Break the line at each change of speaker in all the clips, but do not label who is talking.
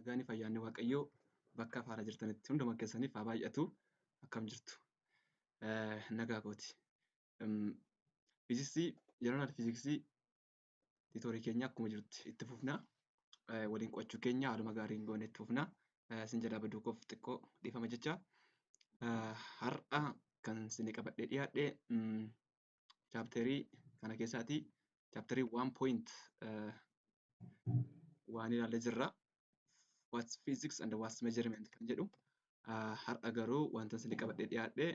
Nagaan fayyaanni Waaqayyoo bakka faara jirtanitti hunduma keessaniif haa baay'atu. Akkam jirtu? Nagaa kooti. Fiiziksii Jeneraal fiiziksii tiitoorii keenya akkuma jirti itti fufnaa. Waliin qo'achuu keenya haaluma gaariin goone itti fufnaa. Isin jalaa baduu koof xiqqoo dhiifama jecha. Har'a kan isin qabadhee dhiyaadhe chaapterii kana keessaatii chaapterii 1.1 ilaallee jirra. What's physics and what's measurement kan jedhu. Har'a garuu wanta isin qabadhee dhiyaadhe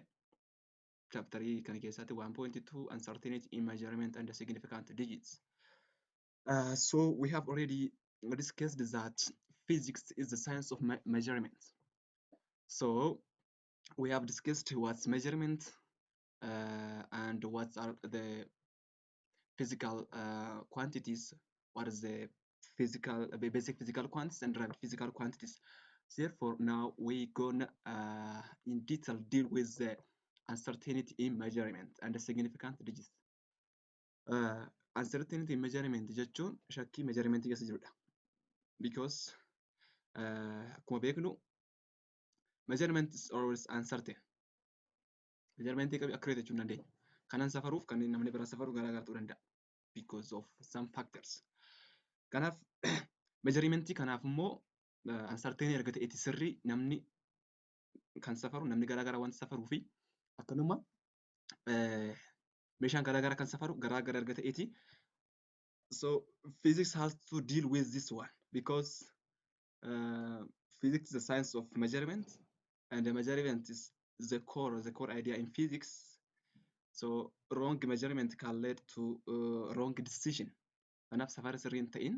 chaapterii kana keessatti 1.2 uncertainty in measurement and the significant digits. So we have already discussed that physics is the science of measurement. So we have discussed what's measurement and what are the physical quantities, what is the physical basic physical quantities and derived physical quantities. Therefore, now we gonna in detail deal with the uncertainty in measurement and the significant digits. Uncertainty in measurement jechuun shakkii measurement keessa jirudha. Because akkuma beeknu measurement is always uncertain. Measurement qabi accurate jechuu hin dandeenyu. Kanan safaruuf kan namni biraa safaru garaa garaa ta'uu danda'a. Because of some factors. Kanaaf measurement kanaaf immoo uncertain erga ta'eeti sirrii namni kan safaru namni garaa garaa wanta safaruu fi akkanuma meeshaan garaa garaa kan safaru garaa garaa erga ta'eeti. So physics has to deal with this one because physics is the science of measurement and the measurement is the core idea in physics. So wrong measurement can lead to wrong decision. Kanaaf safara sirrii hin ta'in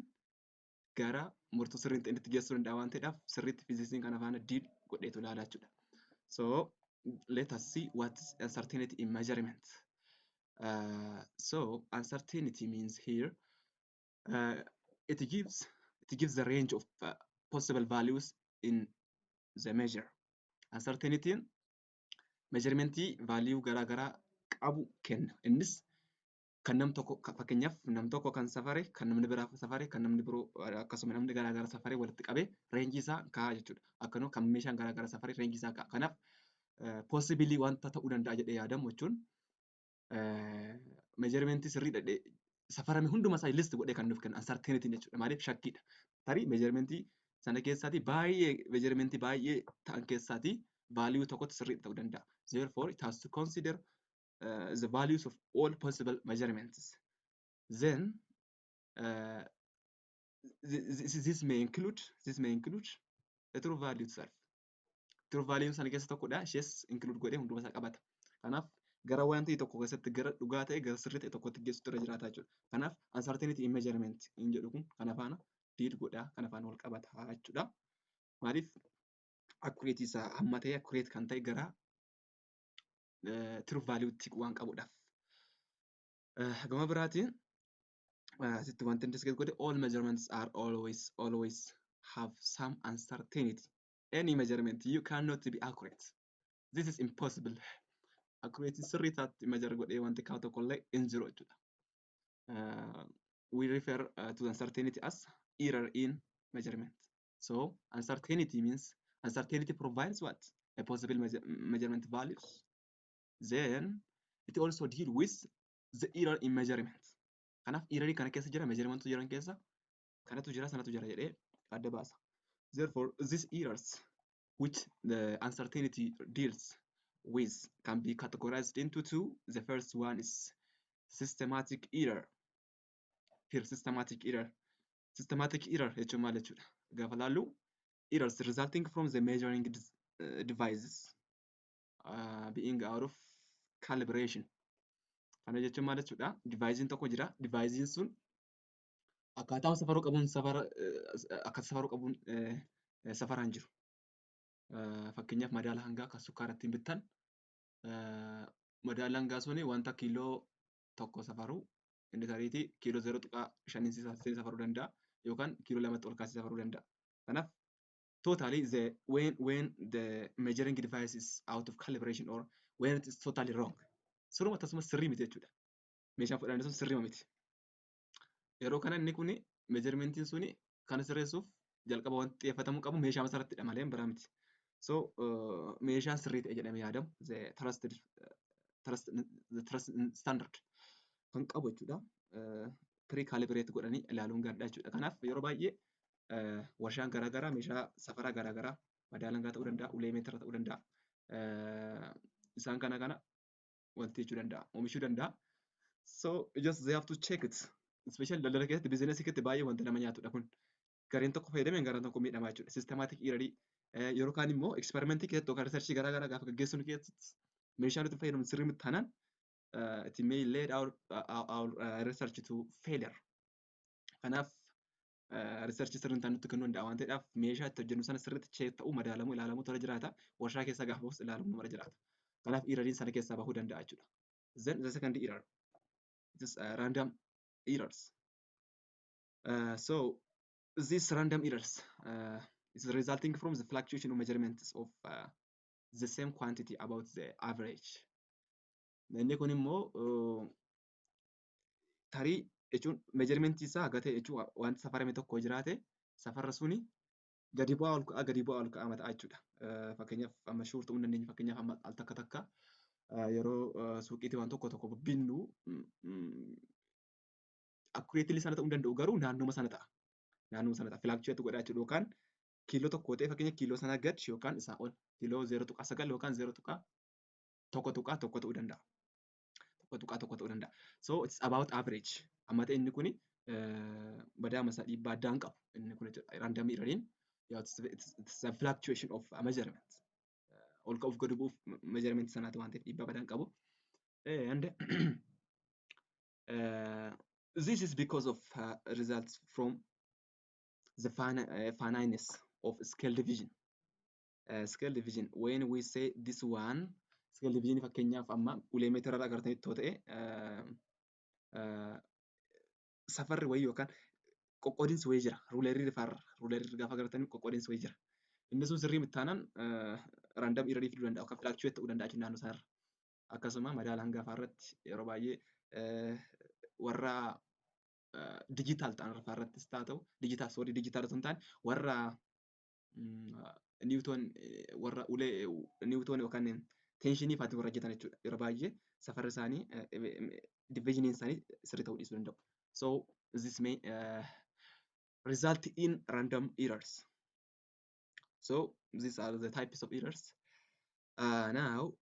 gara murtoo sirrii hin ta'initti geessuu danda'a waan ta'eedhaaf sirriitti fiiziksiin kana faana deal godheetu ilaalaa jechuudha. So let us see what is uncertainty in measurement. So uncertainty means here it gives the range of possible values in the measure. Uncertainty measurement value garaa garaa qabu kenna. Innis kan nam tokko fakkeenyaaf nam tokko kan safare kan namni biraa safare kan namni biroo akkasuma namni garaa garaa safare walitti qabee reenjii isaa kaa'aa jechuudha. Akkanuma kan meeshaan garaa garaa safare reenjii isaa kaa'a. Kanaaf possibly wanta ta'uu danda'a jedhee yaadamu jechuun measurement sirrii dhadhee safarame hunduma isaa list godhee kan nuuf kenna uncertainty jechuudha. Maaliif shakkiidha. Tarii measurement sana keessaatii baay'ee measurement baay'ee ta'an keessaatii value tokkotti sirrii ta'uu danda'a. Therefore it has to consider the values of all possible measurements. Then this may include the true value itself. True value sana keessa tokkodha. Ishees include godhee hunduma isaa qabata. Kanaaf gara wanti tokko keessatti gara dhugaa ta'e gara sirrii ta'e tokkotti geessuutu irra jiraata jechuudha. Kanaaf uncertainty in measurement hin jedhu kun kana faana deal godhaa kana faana wal qabata jechuudha. Maaliif accurate isaa hamma ta'e accurate kan ta'e gara true value tti waan qabuudhaaf. Gama biraatiin asitti wanti inni discuss godhe all measurements are always have some uncertainty. Any measurement you cannot be accurate. This is impossible. Accurate sirrii taatti measure godhee wanti kaa tokkollee hin jiru jechuudha. We refer to uncertainty as error in measurement. So uncertainty means uncertainty provides what? A possible measurement values. Then it also deal with the error in measurement. Kanaaf error kana keessa jira measurement jiran keessa kanatu jira sanatu jira jedhee adda baasa. Therefore these errors which the uncertainty deals with can be categorized into two. The first one is systematic error. Here systematic error jechuun maal jechuudha? Gaafa laallu errors resulting from the measuring devices being out of calibration. Kana jechuun maal jechuudha? Devicein tokko jira. Devicein sun akkaataa safaruu qabuun akka safaruu qabuun safaraan jiru. Fakkeenyaaf madaala hangaa kan sukkaara ittiin bittan madaala hangaa suni wanta kiiloo tokko safaruu inni tariitii kiiloo 0.5 safaruu danda'a yookaan kiiloo 2 ol kaasee safaruu danda'a. Kanaaf totally when the measuring device is out of calibration or when it is totally wrong. Suruma tasuma sirrii miti jechuudha. Meeshaan fudhannee sun sirrii miti. Yeroo kana inni kuni measurementiin suni kan sirreessuuf jalqaba wanti xiyyeeffatamuu qabu meeshaa masarrattidha malee biraa miti. So meeshaan sirrii ta'e jedhamee yaadamu the trust standard kan qabu jechuudha. Pre-calibrate godhanii ilaaluun gaariidha jechuudha. Kanaaf yeroo baay'ee warshaan garaagaraa meeshaa safaraa garaagaraa madaalangaa ta'uu danda'a, ulee meetira ta'uu danda'a. Isaan kana wanti jechuu danda'a, oomishuu danda'a. So just they have to check it. Especially daldala keessatti biizinasii keessatti baay'ee wanta nama nyaatudha kun. Gareen tokko fayyadameen gareen tokko miidhamaa jechuudha. Systematic eeradii yeroo kaan immoo eksperimentii keessatti yookaan riisarchii garaagaraa gaafa gaggeessinu keessatti meeshaan nuti fayyadamu sirrii miti taanaan it may lead our research to failure. Kanaaf research sirriin ta'an nutti kennuu danda'a waan ta'eedhaaf meeshaa itti hojjennu sana sirriitti check ta'uu madaalamuu ilaalamuu tola jiraata. Warshaa keessaa gaafa bahus ilaalamuu nama jiraata. Kanaaf eeradiin sana keessaa bahuu danda'a jechuudha. Then the second error is random errors. So these random errors is resulting from the fluctuation of measurements of the same quantity about the average. Inni kun immoo tarii jechuun measurement isaa haga ta'e jechuun wanta safarame tokko jiraate safarra suni gadi bu'aa ol ka'aa gadi bu'aa ol ka'aa mataa jechuudha. Fakkeenyaaf amma shuur ta'uu hin dandeenye fakkeenyaaf amma al takka yeroo suuqiitti waan tokko binnu accurately sana ta'uu hin danda'u garuu naannuma sana ta'a. Naannuma sana ta'a fluctuate godhaa jechuudha yookaan kiiloo tokko ta'e fakkeenya kiiloo sana gad yookaan isaa ol kiiloo 0.9 yookaan 0.1 ta'uu danda'a. Tokko ta'uu danda'a. So it's about average. Amma ta'e inni kuni badaa masaa dhiibbaa addaan qabu. Inni kun random erroriin it's a fluctuation of measurement. Ol ka'uuf gadi bu'uuf measurement sanaati waan ta'eef dhiibbaa badaan qabu. And this is because of results from the finiteness of scale division. Scale division, when we say this one, scale division fakkeenyaaf amma ulee meetirarraa agartanitti yoo ta'e safarri wayii yookaan qoqqoodinsi wayii jira. Ruulerii gaafa agartanii qoqqoodinsi wayii jira. Inni sun sirrii miti taanaan random error fiduu danda'a yookaan fluctuate ta'uu danda'a jechuudha naannoo sanarra. Akkasuma madaala hangafaa irratti yeroo baay'ee warra digital ta'an rafaa irrattis haa ta'u digital osoo hin taane warra niwutoon warra ulee niwutoon yookaan teenshinii fa'aati warra hojjetan jechuudha. Yeroo baay'ee safarri isaanii diviziniin isaanii sirrii ta'uu dhiisuu danda'u. So this may result in random errors. So these are the types of errors. Now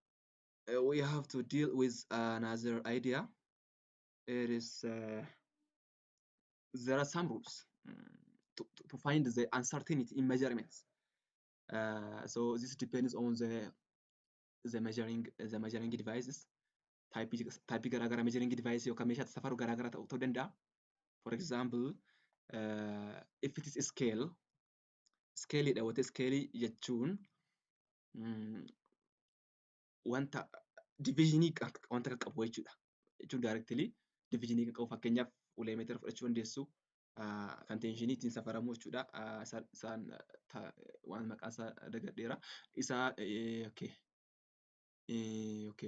we have to deal with another idea. It is there are some rules to find the uncertainty in measurements. So this depends on the measuring devices. Type garagara measuring device yookaan meeshaa safaru garagara ta'uu danda'a. For example, if it is a scale dha wanta scale jechuun wanta divisionii wanta kan qabu jechuudha. Jechuun directly divisionii kan qabu fakkeenyaaf ulee meetira fudhachuu dandeessu kan teenshinii ittiin safaramu jechuudha. Isaan waan maqaa isaa dagadheera. Isaa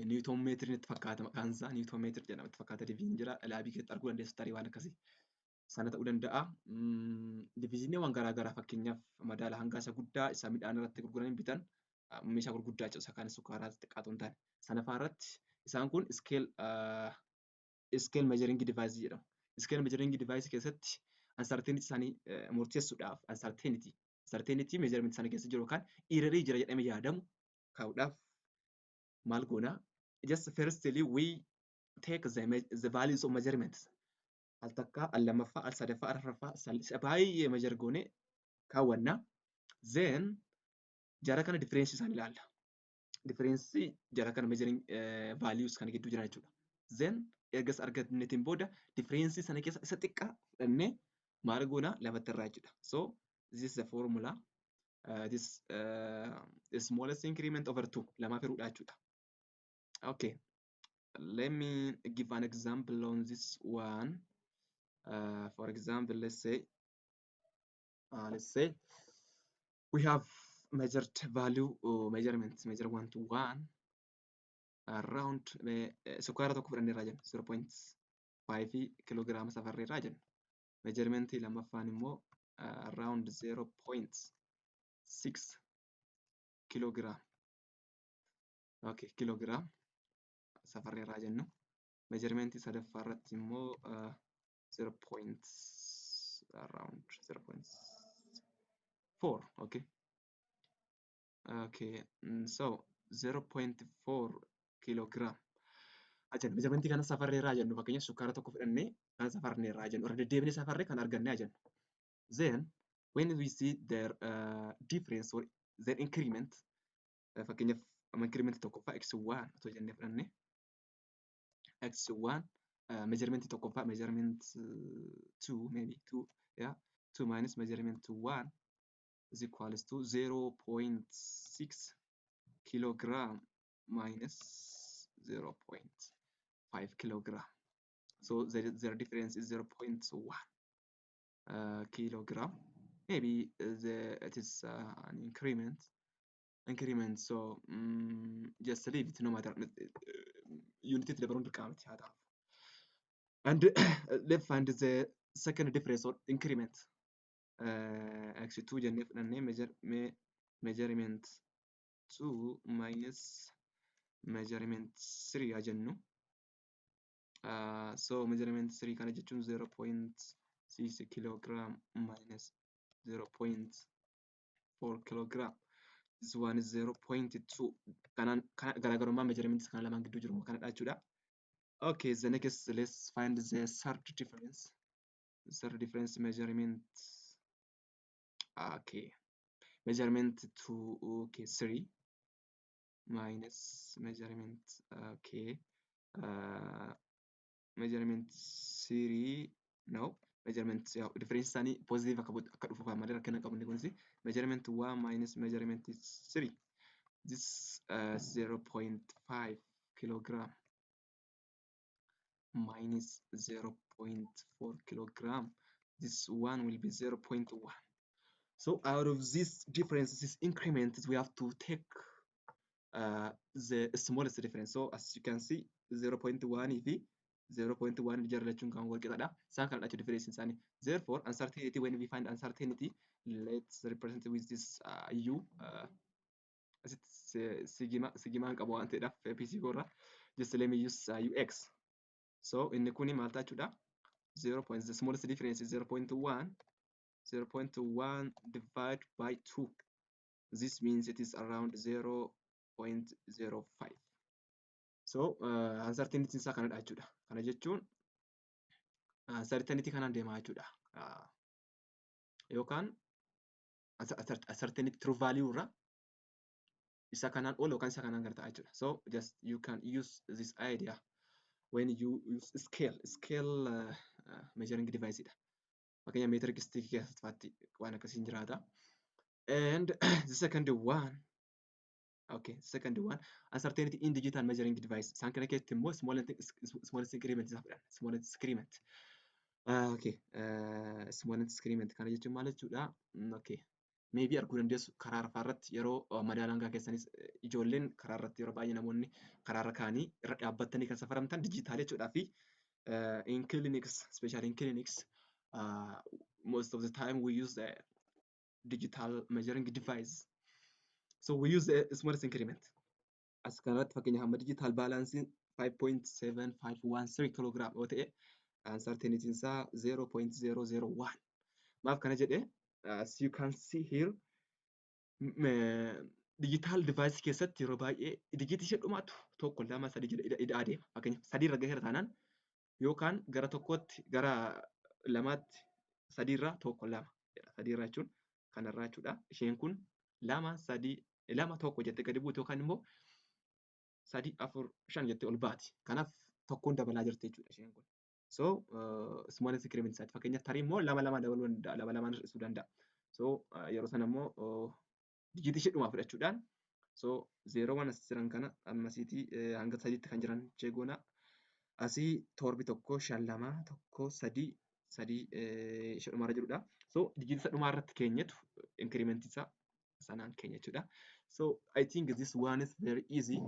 niwutoon meetiriin itti fakkaata maqaan isaa niwutoon meetiri jedhama itti fakkaata diviizhinii jira. Laabii keessatti arguu dandeessu tarii waan akkasii. Sana ta'uu danda'a. Diviizhiniiwwan garaagaraa fakkeenyaaf madaala hanga isa guddaa isa midhaan irratti gurguranii bitan meeshaa gurguddaa isa kaan sukkaaraa xiqqaatu hin taane. Sana fa'aa irratti isaan kun scale measuring device jedhamu. Scale measuring device keessatti uncertainty isaanii murteessuudhaaf uncertainty measurement sana keessa jiru yookaan errorii jira jedhamee yaadamu kaa'uudhaaf maal goona? Just firstly we take the values of measurements. Al takka, al lamaffaa, al sadaffaa, al arfaffaa baay'ee measure goone kaawwanna. Then jara kana difference isaan ilaalla. Difference jara kana measuring values kana gidduu jiran jechuudha. Then ergas arganneetiin booda difference sana keessa isa xiqqaa fudhannee maal goona lamatti irraa jechuudha. So this is the formula. This smallest increment over 2 lamaa firuudha jechuudha. Okay. Let me give an example on this one. For example, let's say we have measured value measurements measure 1 to 1 around sukkaara tokko fudhannee jenna 0.5 kiloogiraama safarree irraa jenna. Measurement lamaffaan immoo around 0.6 kilogram. Okay, kilogram safarreerraa jennu. Measurement sadaffaa irratti immoo 0. around 0.4. Okay. Okay. So 0.4 kilogram. Ajan measurement kana safarreerraa jennu fakkeenya sukkaara tokko fudhannee kan safarneerraa jennu irra deddeebinee safarree kan argannee jennu. Then when we see their difference or their increment, fakkeenyaaf increment tokkoffaa x1 otoo jennee fudhannee x1 measurement tokkoffaa measurement 2 maybe 2, yeah, 2 minus measurement 1 is equals to 0.6 kilogram minus 0.5 kilogram. So their difference is 0.1 kilogram. Maybe it is an increment. So just leave it, no matter unity to the boundary count. And let's find the second difference or increment. Actually, 2 measurement 2 minus measurement 3 ajennu. So measurement 3 kana jechuun 0.6 kilogram minus 0.4 kilogram. This one is 0.2. Kana garaagarummaa measurements kana lamaan gidduu jiru kanadha jechuudha. Okay, the next let's find the third difference. The third difference measurement. Okay, measurement 2. Okay, 3 minus measurement. Okay, measurement 3. No, measurement difference ani positive akka dhufu kan malee rakkina qabu kun measurement 1 minus measurement 3. This 0.5 kilogram minus 0.4 kilogram. This one will be 0.1. So out of these differences, these increments, we have to take the smallest difference. So as you can see, 0.1 if 0.1 jarlachuun kan wal qixadha. Isaan kan dhachuu difference isaanii. Therefore, uncertainty, when we find uncertainty, let's represent with this u. Asitti sigimaan qabu waan ta'eedhaaf PC gorra. Just let me use ux. So inni kuni maal ta'uudha? 0. The smallest difference is 0.1. 0.1 divided by 2. This means it is around 0.05. So uncertainty isaa kanadha jechuudha. Kana jechuun uncertainty kanaan deemaa jechuudha. Yookaan uncertainty true value irra isa kanaan ol yookaan isa kanaan gad ta'a jechuudha. So just you can use this idea when you use scale measuring device dha. Fakkeenya meetira stick keessatti waan akkasiin jiraata. And the second one, okay, second one, uncertainty in digital measuring device. Isaan kana keessatti immoo smallest increment isaa fudhanna. Smallest increment. Okay, smallest increment kana jechuun maal jechuudha? Okay, maybe arguu dandeessu karaa rafaa irratti yeroo madaalangaa keessanis ijoolleen karaa irratti yeroo baay'ee namoonni karaa irra kaanii irra dhaabbattanii kan safaramtan dijitaal jechuudhaa fi in clinics, especially in clinics, most of the time we use the digital measuring device. So we use the smallest increment. As kanarratti fakkeenya hamma digital balancing 5.7513 kilogram yoo ta'e uncertainty isaa 0.001. Maaf kana jedhe as you can see here digital device keessatti yeroo baay'ee digiti ishee dhumaatu tokko lama sadii jedha adeema. Fakkeenya sadii irra gaheera taanaan yookaan gara tokkotti gara lamaatti sadii irraa tokko lama jedha. Sadii irraa jechuun kanarraa jechuudha. Isheen kun lama sadii lama tokko jettee gadi buute yookaan immoo sadii afur shan jettee ol baati. Kanaaf tokkoon dabalaa jirti jechuudha isheen kun. So smallest increment isaati. Fakkeenyaaf tarii immoo lama dabaluu danda'a. Lama lamaan hir'isuu danda'a. So yeroo sana immoo digiti ishee dhumaa fudhachuudhaan so 0 as jiran kana ammasiitii hanga sadiitti kan jiran jeegoona. Asii torbi tokko shan lama tokko sadii ishee dhumaarra jirudha. So digiti isa dhumaa irratti keenyatu increment isaa sanaan keenya jechuudha. So I think this one is very easy.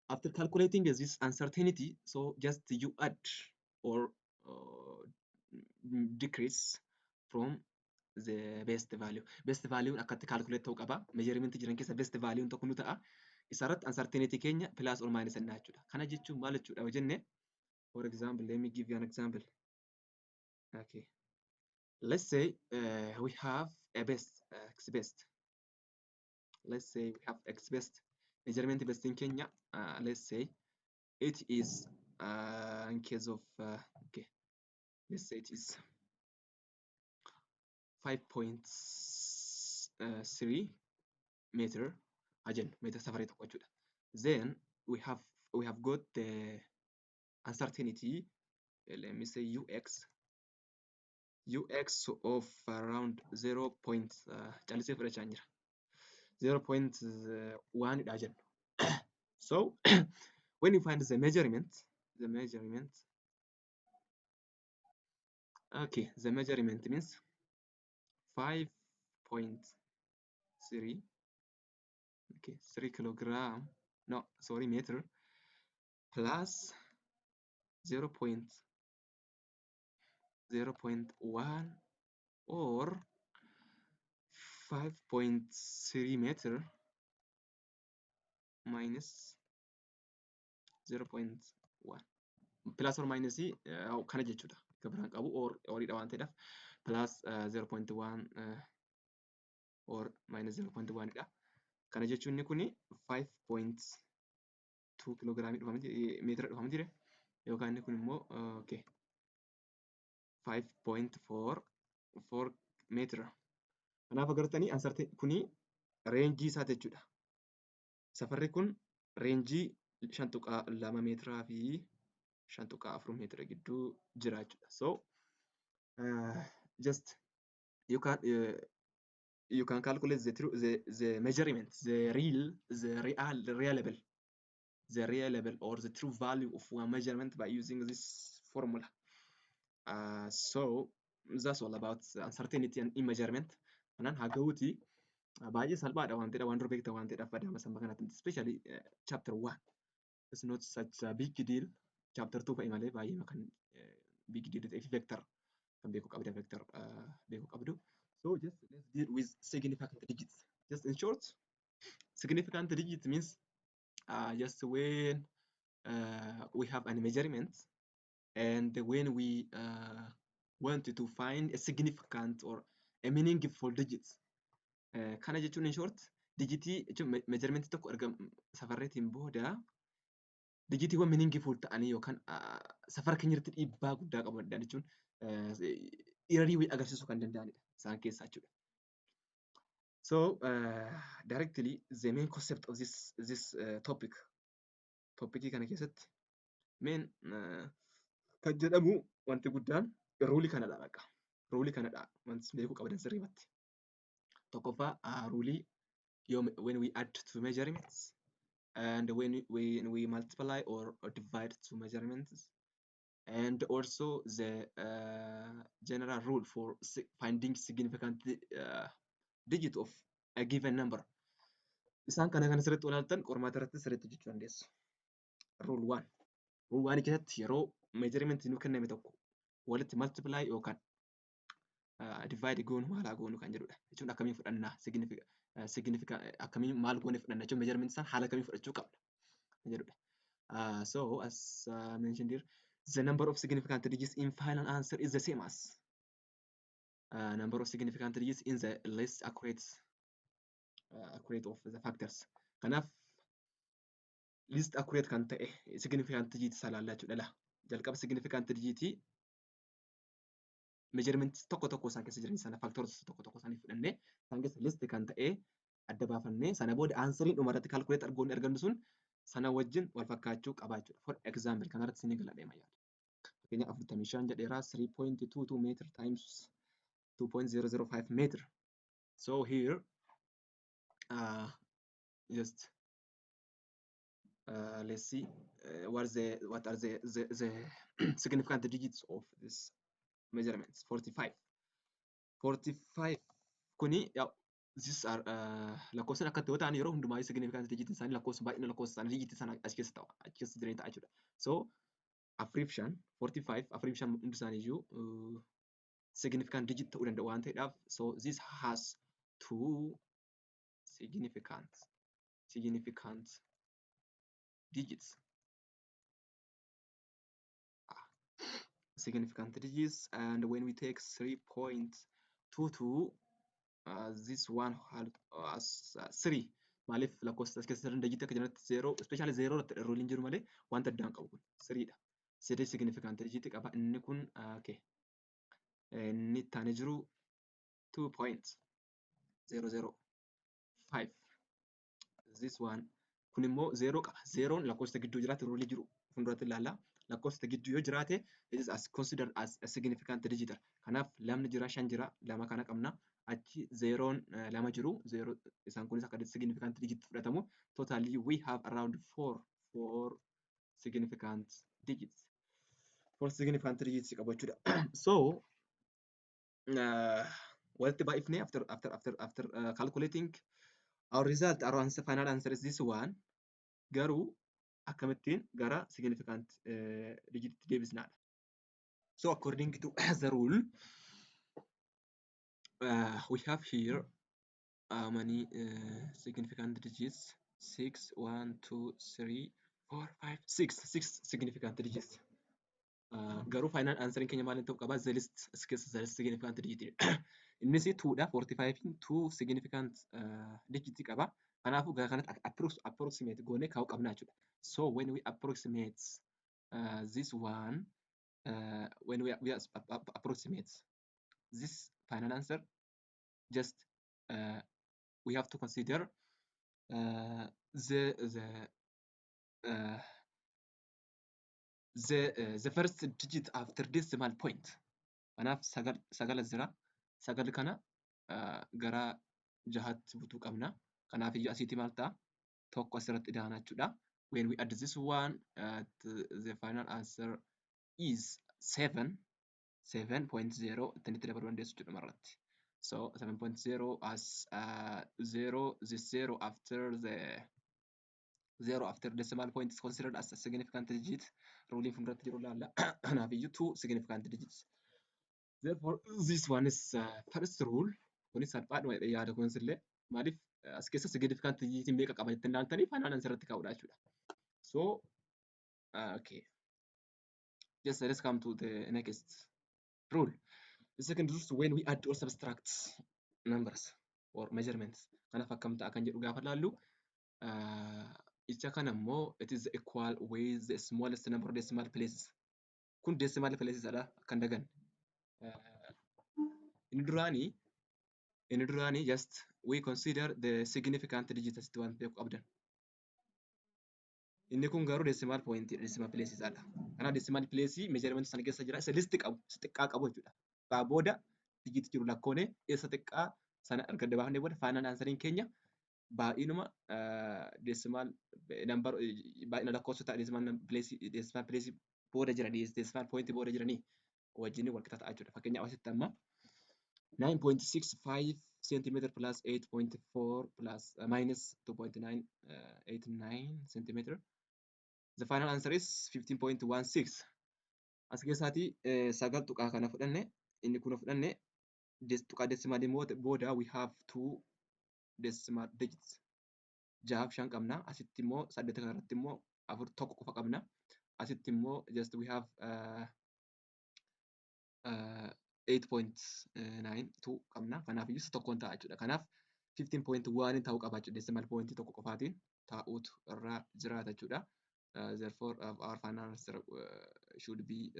After calculating this uncertainty, so just you add or decrease from the best value. Best value akkatti calculate ta'uu qaba. Measurement jiran keessa best value tokko nu ta'a. Isarratti uncertainty keenya plus or minus ennaa jechuudha. Kana jechuun maal jechuudha yoo jenne, for example, let me give you an example. Okay. Let's say we have a best, x best. Let's say we have x best. Measurement best in Kenya, let's say it is in case of, okay, let's say it is 5.3 meter, again, meter safari tokko jechuudha. Then we have got the uncertainty, let me say ux of around 0. Callisee fudhachaa jira. 0.1 dha jennu. So when you find the measurement, okay, the measurement means 5.3, okay, 3 kilogram, no, sorry, meter plus 0.1 or 5.3 meter minus 0.1 plus or minus kana jechuudha. Gabiraan qabu horiidha waan ta'eedhaaf plus 0.1 or minus 0.1 dha. Kana jechuun inni kuni 5.2 kiloogiraamii meetira dhufama jire yookaan inni kun immoo okay 5.4 meetira. Kanaaf agartanii uncertainty kuni reenjii isaa jechuudha. Safarri kun reenjii 5.2 meetiraa fi 5.4 meetira gidduu jira jechuudha. So just you can calculate the measurement, the reliable or the true value of one measurement by using this formula. So that's all about uncertainty and measurement. Kanaan haga'uuti baay'ee salphaadha waan ta'eedha, waan dura beekta waan ta'eedhaaf fadama samba kanatti, especially chapter 1 it's not such a big deal. Chapter 2 fa'i malee baay'ee kan big deal ta'eef vector kan beekuu qabda, vector beekuu qabdu. So just let's deal with significant digits. Just in short, significant digit means just when we have a measurement and when we want to find a significant or a meaningful digit. Kana jechuun in short, digitii jechuun measurement tokko erga safarreetiin booda digitiiwwan meaningful ta'anii yookaan safara keenya irratti dhiibbaa guddaa qaban jechuun error agarsiisuu kan danda'anidha isaan keessaa jechuudha. So directly the main concept of this topic kana keessatti main kan jedhamu wanti guddaan ruulii kanadha baqa. Ruulii kanadha wanti beekuu qaban sirriimatti. Tokkoffaa ruulii when we add two measurements and when we multiply or divide two measurements, and also the general rule for finding significant digit of a given number. Isaan kana kan sirriitti ilaaltan qormaata irratti sirriitti jechuu dandeessu. Rule 1. Rule 1 keessatti yeroo measurement nu kenname tokko walitti multiply yookaan divide goonu maal goonu kan jedhudha. Jechuun akkamiin fudhannaa significant akkamiin maal goone fudhanna jechuun measurement isaan haala kamiin fudhachuu qabna kan jedhudha. So as mentioned here, the number of significant digits in final answer is the same as number of significant digits in the least accurate of the factors. Kanaaf least accurate kan ta'e significant digit isaa ilaallaa jechuudha. Jalqaba significant digit measurement tokko tokko isaan keessa jiran sana factors tokko tokko isaanii fudhannee isaan keessa list kan ta'e adda baafannee sana booda answeriin dhuma irratti calculate argannu sun sana wajjin wal fakkaachuu qaba jechuudha. For example kanarratti isin gala deema yaada. Fakkeenyaaf 45 jedheeraa 3.22 meter times 2.005 meter. So here just let's see what are the significant digits of this measurements. 45 kuni these are lakkoofsan akka ta'u ta'an yeroo hundumaa significant digit isaanii lakkoofsa baay'ina lakkoofsa isaanii digit sana achi keessa ta'a, achi keessa jireenya ta'a jechuudha. So affirmation 45 affirmation hundi isaanii iyyuu significant digit ta'uu danda'u waan ta'eedhaaf, so this has two significant digits. Significant digits, and when we take 3.22, this one has 3. Maaliif lakkoofsa as keessa digit akka jiranatti 0, especially 0 irratti ruuliin jiru malee wanta addaan qabu kun 3 dha. 3 significant digit qaba. Inni kun okay. Inni taane jiru 2.005. This one kun immoo 0 qaba. 0 lakkoofsa gidduu jiraate ruulii jiru fuulduratti ilaalla. Lakkoofsa gidduu yoo jiraate it is as considered as a significant digit. Kanaaf lamni jira, 5 jira, lama kana qabna. Achi 0 lama jiru, 0 isaan kunis akka significant digit fudhatamu. Totally we have around 4 significant digits. 4 significant digits qabu jechuudha. So walitti baay'ifnee after calculating our result, our answer, final answer is this one. Garuu akkamittiin gara significant digit deebisnaadha. So according to the rule, we have here how many significant digits? 6, 1, 2, 3, 4, 5, 6 significant digits. Garuu final answering keenya maal ta'uu qaba? The least significant digit. Innis 2 dha, 45 2 significant digit qaba. Kanaafuu gara kanatti approximate goonee kaa'uu qabna jechuudha. So when we approximate this one, when we approximate this final answer, just we have to consider the first digit after decimal point. Kanaaf sagal jira. Sagal kana gara jahatti butuu qabna. Kanaaf iyyuu asiitii maal ta'a? Tokko asirratti idaana jechuudha. When we add this one, the final answer is 7.0. Itti dabaluu dandeessu jechuudha marratti. So 7.0 as 0, this 0 after decimal point is considered as a significant digit. Ruling from that zero laalla. Kanaaf iyyuu 2 significant digits. Therefore, this one is first rule. Kunis salphaadhuma yaada kunis illee maaliif as keessa significant digit meeqa qaba jettanii ilaaltanii final answer irratti kaa'uudha jechuudha. So, okay. Just let's come to the next rule. The second rule is when we add or subtract numbers or measurements. Kanaaf akkam ta'a kan jedhu gaafa laallu icha kana immoo it is equal with the smallest number of decimal places. Kun decimal places dha kan dagan. Inni duraanii just we consider the significant digit as waan beeku qabdan. Inni kun garuu decimal point, decimal places dha. Kanaaf decimal place measurement sana keessa jira. Isa listi qabu, isa xiqqaa qabu jechuudha. Baa booda digit jiru lakkoonee isa xiqqaa sana erga dabaafnee booda final answering keenya baay'inuma decimal number baay'ina lakkoofsota decimal place booda jira, decimal point booda jiranii wajjin wal qixa ta'a jechuudha. Fakkeenyaaf asitti amma 9.65 centimeter plus 8.4 plus minus 2.989 centimeter. The final answer is 15.16. As keessaati sagal tuqaa kana fudhanne, inni kun fudhanne tuqaa decimalii booda we have 2 decimal digits. 6 fi 5 qabna. Asitti immoo 8 kanarratti immoo 4 tokko qofa qabna. Asitti immoo just we have 8.92 qabna. Kanaaf iyyuu tokkoon ta'a jechuudha. Kanaaf 15.1 ta'uu qaba jechuudha. Decimal point tokko qofaatiin taa'uutu irraa jiraata jechuudha. Therefore, our final answer should be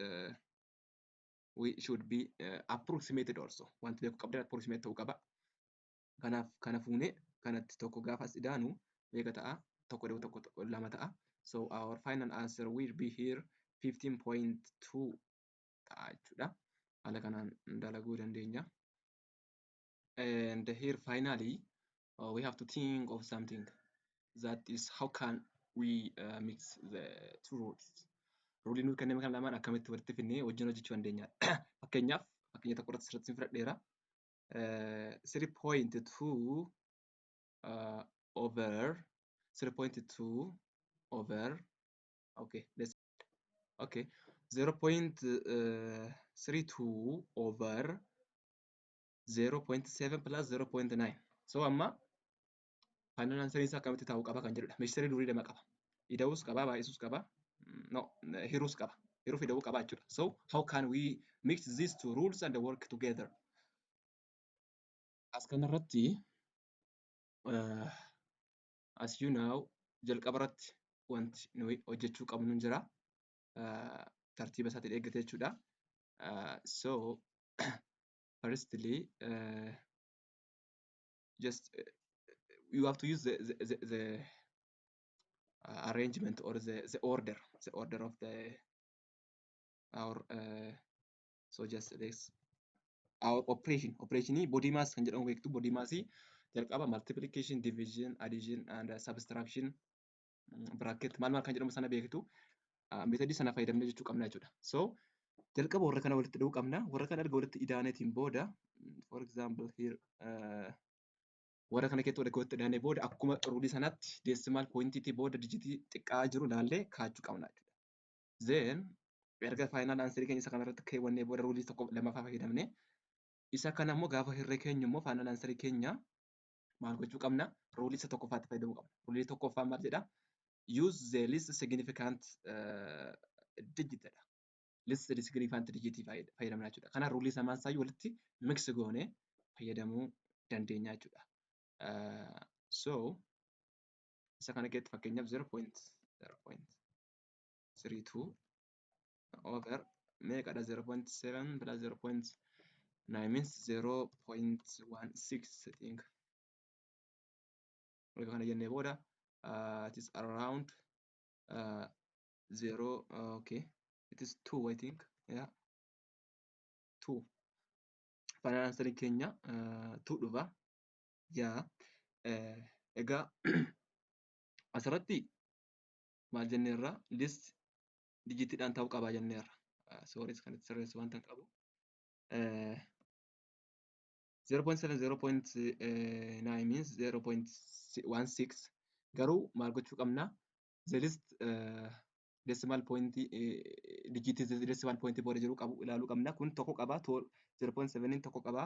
approximated also. Wanti beeku qabdan approximate ta'uu qaba. Kanaaf kana fuunee kanatti tokko gaafa as idaanu meeqa ta'a? Tokko lama ta'a. So our final answer will be here 15.2 ta'a jechuudha. Haala kanaan dalaguu dandeenya. And here finally we have to think of something, that is how can we mix the two rules. Rule nuti kanneen kan lamaan akkamitti walitti fidnee wajjin hojjechuu dandeenya. Fakkeenyaaf fakkeenya tokko irratti sirriitti fudhadheera. 3.2 over 0.2 over okay 0.32 over 0.7 plus 0.9. So amma final answer isaa akkamitti ta'uu qaba kan jedhudha. Meesharii durii lama qaba. Ida'uus qaba, baay'isuus qaba. No, hiruus qaba. Hiruuf ida'uu qaba jechuudha. So how can we mix these two rules and work together? As kanarratti as you know jalqaba irratti wanti nuyi hojjechuu qabnu hin jira. Tartiiba isaatiin eeggate jechuudha. So firstly just you have to use the arrangement or the order of our so just this our operation body mass kan jedhamu beektu body mass jalqaba multiplication, division, addition and subtraction bracket maal kan jedhamu sana beektu methodii sana fayyadamnee jechuu qabna jechuudha. So jalqaba warra kana walitti dhahuu qabna. Warra kana erga walitti idaaneetiin booda for example here warra kana keessatti walitti dhaanee booda akkuma rulii sanatti decimal pointiitii booda dijitii xiqqaa jiru ilaallee kaachuu qabna jechuudha. Then erga final answer keenya isa kanarratti keewwannee booda rulii tokko lamaffaa fayyadamne isa kana immoo gaafa hirree keenya immoo final answer keenya maal gochuu qabna? Rulii isa tokkoffaatti fayyadamuu qabna. Rulii tokkoffaa maal jedha? Use the least significant digit jedha. Least significant digit fayyadamna jechuudha. Kana rulii samaan isaa walitti mix goonee fayyadamuu dandeenya jechuudha. So isa kana keessatti fakkeenyaaf 0.32 over meeqadha 0.7 plus 0.9 means 0.16 I think. Wala kana jennee booda it is around 0 okay it is 2 I think yeah 2 final answer keenya 2 dhufa yaa egaa asirratti maal jenneerra list digitiidhaan ta'uu qabaa jenneerra. Sorry kanatti sirreessu waan ta'an qabu. 0.7 0.9 means 0.16 garuu maal gochuu qabna? The list decimal point digit decimal point booda jiru qabu ilaaluu qabna. Kun tokko qaba 0.7 tokko qaba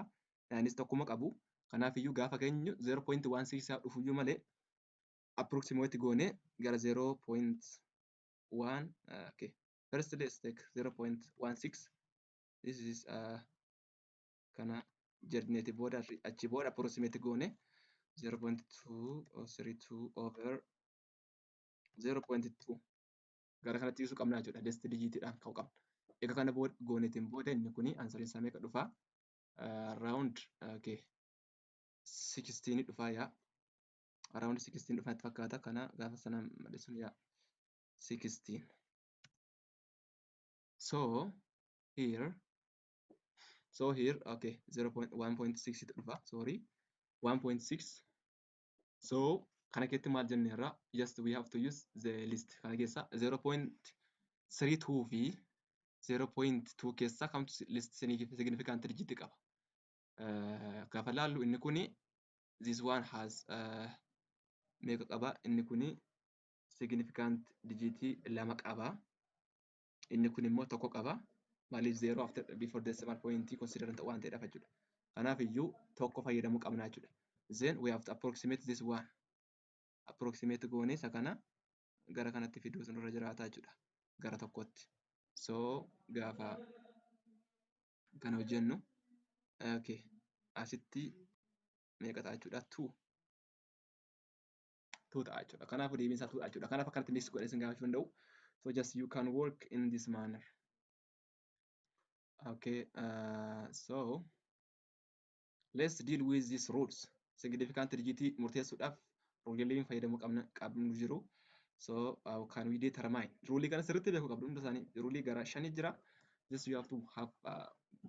9 tokkuma qabu. Kanaaf iyyuu gaafa keenyu 0.16 isaa dhufuyyuu malee approximate goone gara 0.1 okay first let's take 0.16 this is kana jerneti booda achi booda approximate goone 0.232 over 0.2 gara kanatti ibsuu qabna jechuudha. List digitiidhaan ka'uu qabna. Egaa kana goonetiin booda inni kuni answer isaa meeqa dhufa? Around okay 16 dhufa yaa around 16 dhufaatti fakkaata. Kana gaafa sana madisuun yaa 16. So here okay 0.1.6 dhufa sorry 1.6. So kana keessatti maal jenneerra just we have to use the list kana keessa 0.32 fi 0.2 keessa kamtu list significant digit qaba. Gaafa laallu inni kuni this one has meeqa qaba? Inni kuni significant digit lama qaba. Inni kun immoo tokko qaba. Maaliif 0 after before decimal point consider waan ta'eedhaaf jechuudha. Kanaaf iyyuu tokko fayyadamuu qabna jechuudha. Then we have to approximate this one. Approximate goone isa kana gara kanatti fiduu sunirra jiraata jechuudha. Gara tokkotti. So gaafa kana hojjennu okay asitti meeqa ta'a jechuudha? 2 ta'a jechuudha. Kanaaf deebiin isaa 2 ta'a jechuudha. Kanaaf akkanatti mix godhee isin gaafachuu danda'u. So just you can work in this manner. Okay, so let's deal with these rules. Significant digit murteessuudhaaf ruuliin fayyadamuu qabnu jiru. So how can we determine? Rulii kana sirriitti beekuu qabdu hunda isaanii. Rulii gara 5 jira. Just you have to have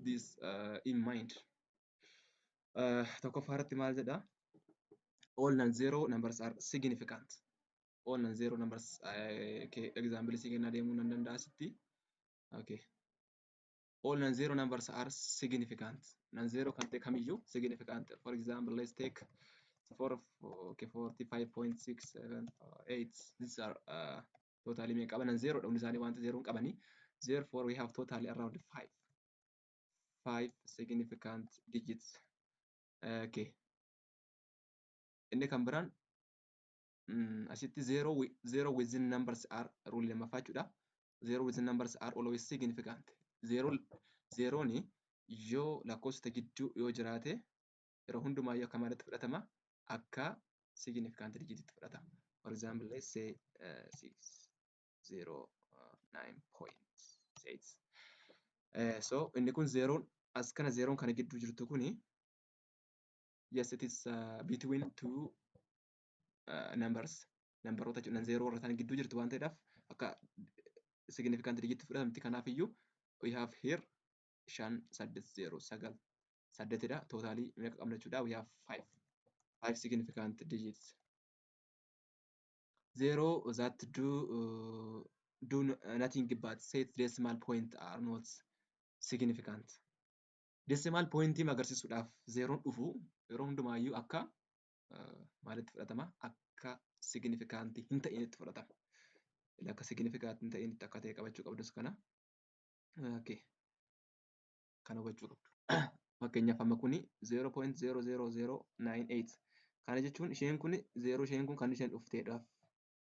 this in mind. Tokkoffaa irratti maal jedha? All non-zero numbers are significant. All non-zero numbers okay example isii kennaa deemuu nan danda'a asitti. Okay. All non-zero numbers are significant. Non-zero kan ta'e kamiyyuu significant. For example, let's take 45.678. These are totally meeqa qaba? Non-zero dha hundi isaanii wanta zeroon qabanii. Therefore, we have totally around 5 significant digits. Okay. Inni kan biraan asitti zero within numbers are rule lammaffaa jechuudha. Zero within numbers are always significant. Zeroon yoo lakkoofsota gidduu yoo jiraate yeroo hundumayyuu akka maalitti fudhatama? Akka significant digititti fudhatama. For example, let's say 609.8. So inni kun zeroon as kana zeroon kana gidduu jirtu kuni yes it is between two numbers. Nambaroota jechuudha zeroo irra isaan gidduu jirtu waan ta'eedhaaf akka significant digititti fudhatamti. Kanaafiyyuu we have here 580 8dha. Totally meeqa qabna jechuudha? We have 5 significant digits. Zero that do nothing but set decimal point are not significant. Decimal point agarsiisuudhaaf zeroon dhufu yeroo hundumaayyuu akka maalitti fudhatama? Akka significant hin ta'initti fudhatama. Akka significant hin ta'initti akka ta'e qabachuu qabdus kana. Okay. Kana hubachuu qabdu. Fakkeenyaaf amma kuni 0.00098. Kana jechuun isheen kuni isheen kun kan isheen dhufteedhaaf.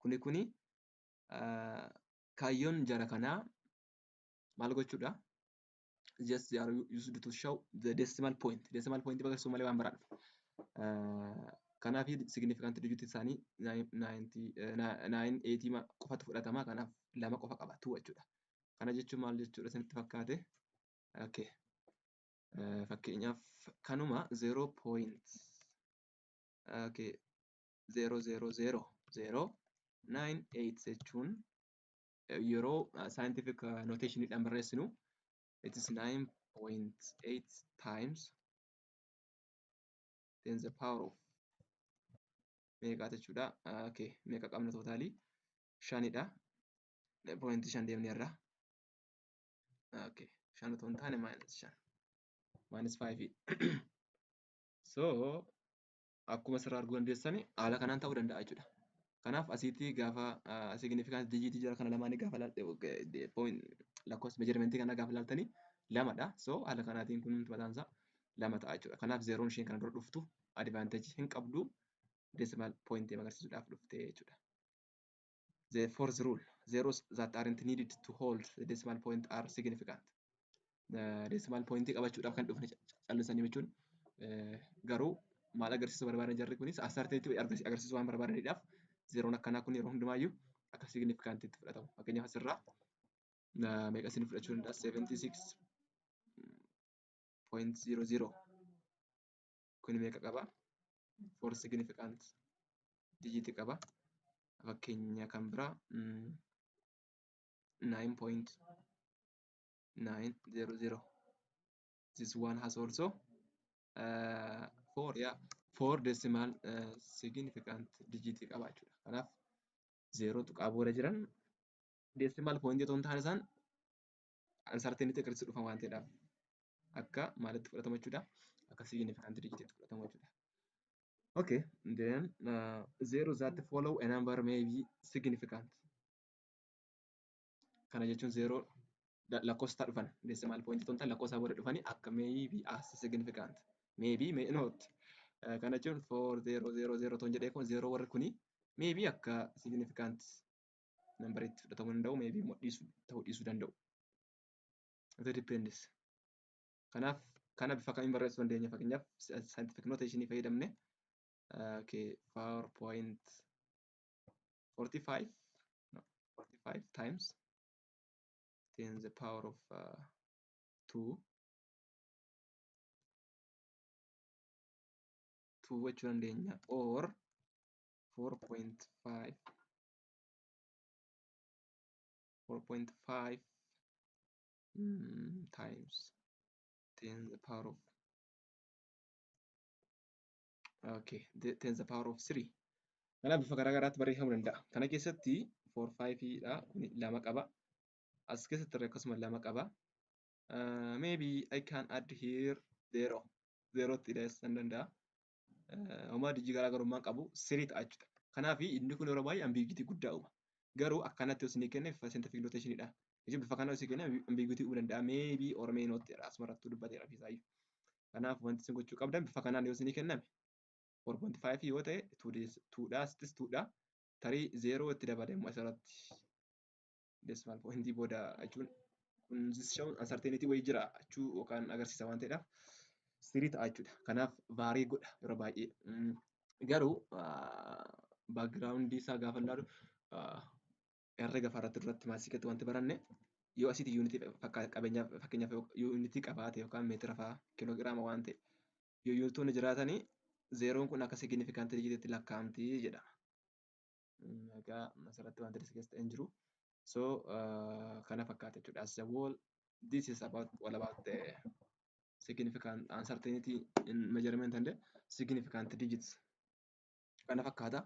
Kuni kaayyoon jara kanaa maal gochuudha? Just they are used to show the decimal point. Decimal point baqaqsuu malee waan biraa dhufa. Kanaaf significant digit isaanii 980 qofatu fudhatama. Kanaaf lama qofa qaba 2 jechuudha. Kana jechuun maal jechuudha isinitti fakkaate? Okay. Fakkeenyaaf kanuma 0.00098 jechuun yeroo scientific notationidhaan barreessinu it is 9.8 times 10 the power of meeqa jechuudha. Okay, meeqa qabna totaalii? 5dha. Point 5 deemnee irraa. Okay, 5 otoo hin taane minus 5. So akkuma asirraa arguu dandeessani haala kanaan ta'uu danda'a jechuudha. Kanaaf asitti gaafa significant digit jira kana lamaanii gaafa point lakkoofsa measurement kana gaafa ilaaltanii lamadha. So haala kanaatiin kun mataan isaa lama ta'a jechuudha. Kanaaf zeroon isheen kana dura dhuftu advantage hin qabdu decimal point agarsiisuudhaaf dhufte jechuudha. The fourth rule, zeros that aren't needed to hold the decimal point are significant. Decimal point qabachuudhaaf kan dhufne callisanii jechuun garuu maal agarsiisuu barbaadan jarri kunis asarteetti agarsiisuu waan barbaadaniidhaaf zeroon akkanaa kun yeroo hundumaayyuu akka significant itti fudhatamu. Fakkeenyaaf asirraa meeqa isin fudhachuu danda'a? 76.00 kun meeqa qaba? 4 significant digit qaba. Fakkeenya kan biraa 9.900. This one has also 4 decimal significant digit qaba jechuudha. Kanaaf 0 tuqaa booda jiran decimal point otoo hin taane isaan uncertainty agarsiisu dhufan waan ta'eedhaaf akka maalitti fudhatamu jechuudha? Akka significant digit itti fudhatamu jechuudha. Okay, then zeros that follow a number may be significant. Kana jechuun zero lakkoofsa dhufan decimal point otoo hin taane lakkoofsa booda dhufanii akka may be as significant. Maybe may not. Kana jechuun 4000 otoo jedhee kun zero warri kuni maybe akka significant number itti fudhatamuu danda'u, maybe immoo ta'uu dhiisuu danda'u. It depends. Kanaaf kana bifa kamiin barreessuu dandeenya? Fakkeenyaaf scientific notation fayyadamne okay 4.45 times 10 the power of 2 jechuu dandeenya or 4.5 times 10 the power of 10 the power of 3. Kanaaf bifa garaagaraatti barreeffamuu danda'a. Kana keessatti 4.5dha kun lama qaba. As keessatti akkasuma lama qaba. Maybe I can add here 0 itti dhiyeessuu danda'a. Homaa dijii garaagarummaan qabu 3 ta'a jechuudha. Kanaaf inni kun yeroo baay'ee ambiguity guddaa uuma. Garuu akkanatti osoo inni kenneef scientific notationidha. Jechuun bifa kana osoo kenne ambiguity uumuu danda'a. Maybe or may not asuma irratti dubbateera fiisaayyuu. Kanaaf wanti isin gochuu qabdan bifa kanaan yoo isinii kenname 4.5 yoo ta'e 2dha asittis 2dha tarii 0 itti dabale immoo asirratti decimal pointii booda jechuun kun shown uncertainty wayii jira jechuu yookaan agarsiisa waan ta'eedhaaf sirrii ta'a jechuudha. Kanaaf vaarii godha yeroo baay'ee. Garuu baakgiraawundii isaa gaafa ilaalu herrega irratti duratti maasikatti wanti baranne yoo asitti yuunitii fakkeenyaaf yuunitii qabaate yookaan meetira fa'aa kiiloogiraama waan ta'e yoo yuunitoonni jiraatanii zeeroon kun akka signifikantii dijiitiitti lakkaa'amtii jedha. Egaa asirratti wanti diskeessa ta'e hin jiru. So kana fakkaata jechuudha. As a whole, this is all about the significant uncertainty in measurement and significant digits. Kana fakkaata.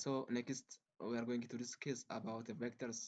So next we are going to discuss about the vectors.